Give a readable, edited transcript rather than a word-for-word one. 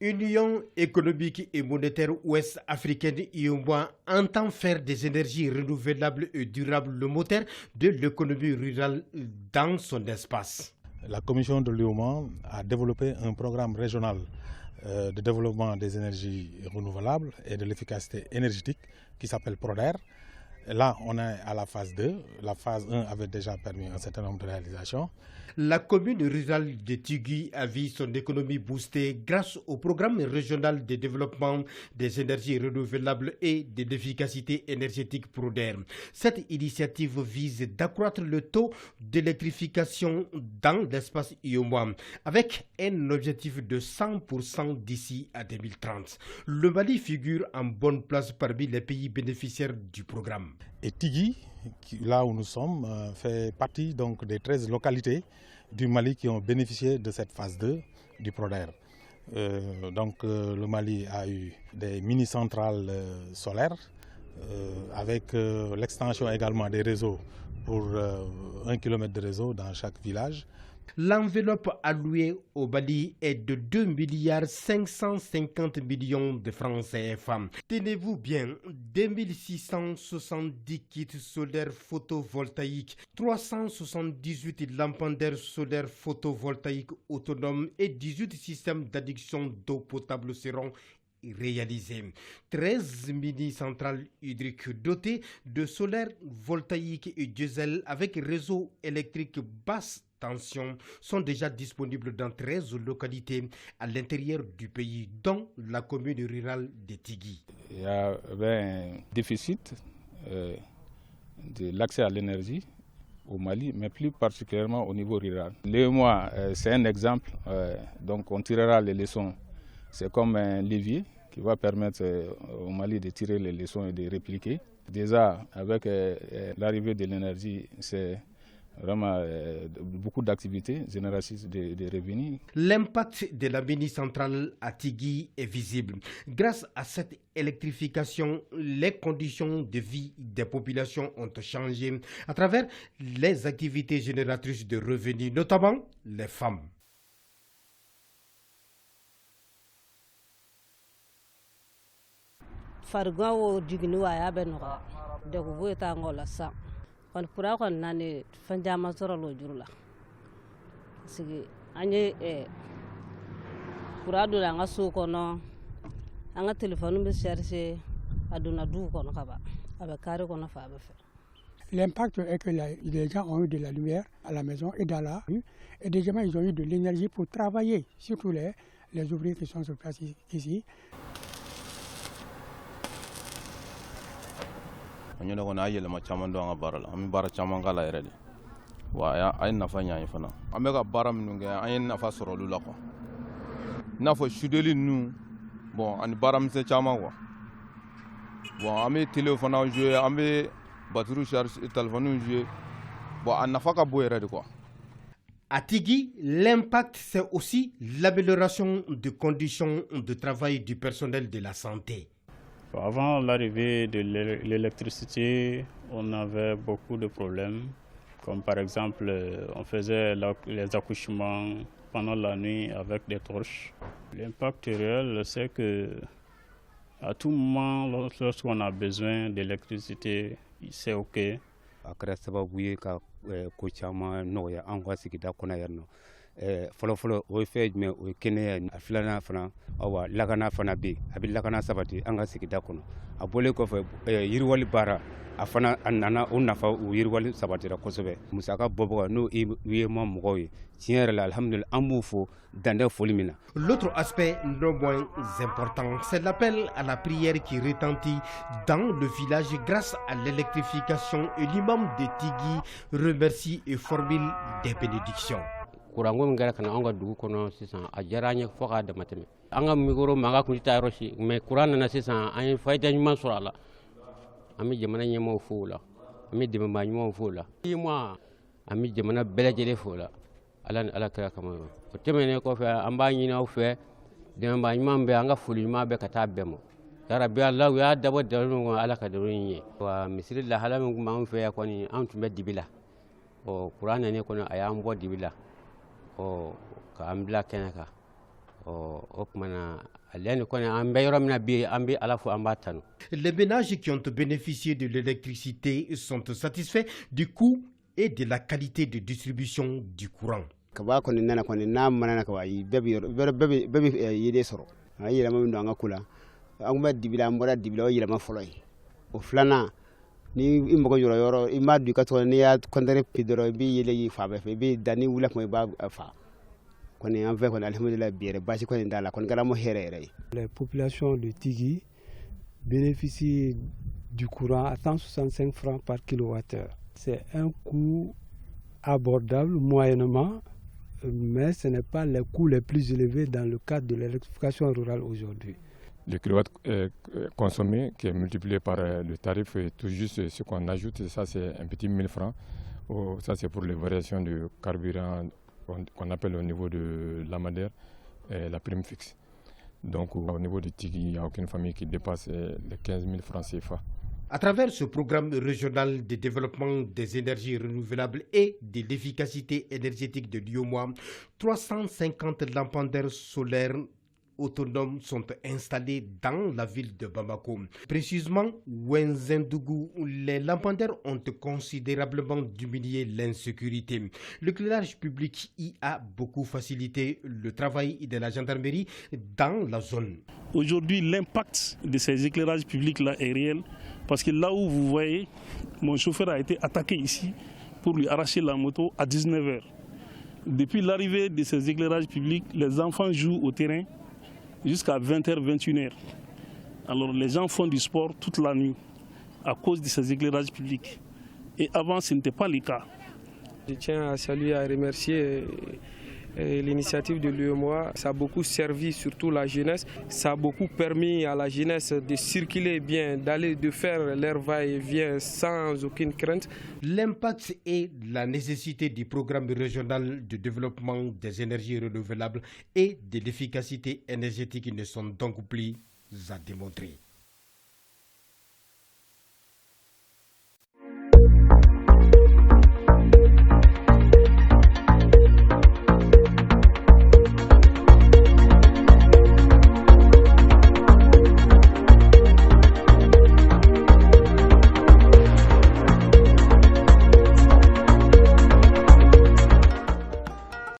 Union économique et monétaire ouest-africaine UEMOA entend faire des énergies renouvelables et durables le moteur de l'économie rurale dans son espace. La commission de l'UEMOA a développé un programme régional de développement des énergies renouvelables et de l'efficacité énergétique qui s'appelle PRODER. Là, on est à la phase 2. La phase 1 avait déjà permis un certain nombre de réalisations. La commune rurale de Tigui a vu son économie boostée grâce au programme régional de développement des énergies renouvelables et de l'efficacité énergétique PRODER. Cette initiative vise d'accroître le taux d'électrification dans l'espace UEMOA avec un objectif de 100% d'ici à 2030. Le Mali figure en bonne place parmi les pays bénéficiaires du programme. Et Tigui, là où nous sommes, fait partie donc des 13 localités du Mali qui ont bénéficié de cette phase 2 du PRODER. Le Mali a eu des mini-centrales solaires avec l'extension également des réseaux pour 1 km de réseau dans chaque village. L'enveloppe allouée au Mali est de 2,550 milliards de francs CFA. Tenez-vous bien, 2670 kits solaires photovoltaïques, 378 lampadaires solaires photovoltaïques autonomes et 18 systèmes d'adduction d'eau potable seront réalisés. 13 mini-centrales hydriques dotées de solaire voltaïque et diesel avec réseau électrique basse tension sont déjà disponibles dans 13 localités à l'intérieur du pays, dont la commune rurale de Tigui. Il y avait un déficit de l'accès à l'énergie au Mali, mais plus particulièrement au niveau rural. L'UEMOA, c'est un exemple, donc on tirera les leçons. C'est comme un levier qui va permettre au Mali de tirer les leçons et de répliquer. Déjà, avec l'arrivée de l'énergie, c'est vraiment beaucoup d'activités génératrices de revenus. L'impact de la mini-centrale à Tigui est visible. Grâce à cette électrification, les conditions de vie des populations ont changé à travers les activités génératrices de revenus, notamment les femmes. kon pura kon nane fanjama soro lo jurula sigi anye pura do nga su kono anga téléphone be chercher aduna du kono kaba aba kare kono fa ba fe. L'impact est que les gens ont eu de la lumière à la maison et dans la rue et deuxièmement ils ont eu de l'énergie pour travailler, surtout les ouvriers qui sont sur place ici. Ñu ne ko na yele ma chaman do nga baral am bara chaman kala yere wa ya ay nafa nyaay fana am ga baram nu nga ay nafa soro lu la ko nafa shudeli nu bon an baram se chaman ko bon am téléphone en jeu am batterie charge téléphone jeu bon an nafa ka bo yere quoi. À Tigui, l'impact c'est aussi l'amélioration des conditions de travail du personnel de la santé. Avant l'arrivée de l'électricité, on avait beaucoup de problèmes, comme par exemple, on faisait les accouchements pendant la nuit avec des torches. L'impact réel, c'est que à tout moment, lorsqu'on a besoin d'électricité, c'est OK. Fɔlɔfɔlɔ o ye fɛn jumɛn o ye kɛnɛya a filanan fana awa lakana fana bɛ a bɛ lakana sabati an ka sigida kɔnɔ a bɔlen kɔfɛ yiriwali baara a fana a nana o nafa o yiriwali sabatira kosɛbɛ musaka bɔbɔ n'o UEMOA mɔgɔw ye tiɲɛ yɛrɛ la alhamdulillah an b'u fo dantɛ foli min na. L'autre aspect non moins important, c'est l'appel à la prière qui retentit dans le village grâce à l'électrification et l'imam de Tigui remercie et formule des bénédictions. Kurango ngara kana anga dugu kono sisan a jaranya foka da mateme anga migoro manga kunita roshi me kurana na sisan an fayda nyuma sura la ami jamana nyemo fula ami de ma nyemo fula moi ami jamana belajele fula ala kala kama o temene ko fe amba nyina fe de ma nyuma be anga fuli ma be kata bemo ya rabbi allah ya dabo dalu ala ka dorunye wa misri la halamu ma fe ya koni an tumbe dibila o kurana ne kono ayambo dibila ka ambila kenaka Les ménages qui ont bénéficié de l'électricité sont satisfaits du coût et de la qualité de distribution du courant. Ni imbogo yoro ima du katwa ni ya kondere pidoro bi yele yi fa be bi dani wula ko ba fa koni en fait kon alhamdulillah biere basi kon ndala kon gara mo herere. Les populations de Tigui bénéficient du courant à 165 francs par kilowattheure. C'est un coût abordable moyennement, mais ce n'est pas le coût les plus élevés dans le cadre de l'électrification rurale aujourd'hui. Le kilowatt consommé qui est multiplié par le tarif est tout juste ce qu'on ajoute, ça c'est un petit 1000 francs. Ça c'est pour les variations de carburant qu'on appelle au niveau de la Madère la prime fixe. Donc au niveau de Tigui, il n'y a aucune famille qui dépasse les 15 000 francs CFA. À travers ce programme régional de développement des énergies renouvelables et de l'efficacité énergétique de l'UEMOA, 350 lampadaires solaires autonomes sont installés dans la ville de Bamako. Précisément, Wenzendougou, les lampadaires ont considérablement diminué l'insécurité. L'éclairage public y a beaucoup facilité le travail de la gendarmerie dans la zone. Aujourd'hui, l'impact de ces éclairages publics-là est réel parce que là où vous voyez, mon chauffeur a été attaqué ici pour lui arracher la moto à 19h. Depuis l'arrivée de ces éclairages publics, les enfants jouent au terrain jusqu'à 20h, 21h. Alors les gens font du sport toute la nuit à cause de ces éclairages publics. Et avant, ce n'était pas le cas. Je tiens à saluer et à remercier l'initiative de l'UEMOA. Ça a beaucoup servi, surtout la jeunesse. Ça a beaucoup permis à la jeunesse de circuler bien, de faire leur va-et-vient sans aucune crainte. L'impact et la nécessité du programme régional de développement des énergies renouvelables et de l'efficacité énergétique ne sont donc plus à démontrer.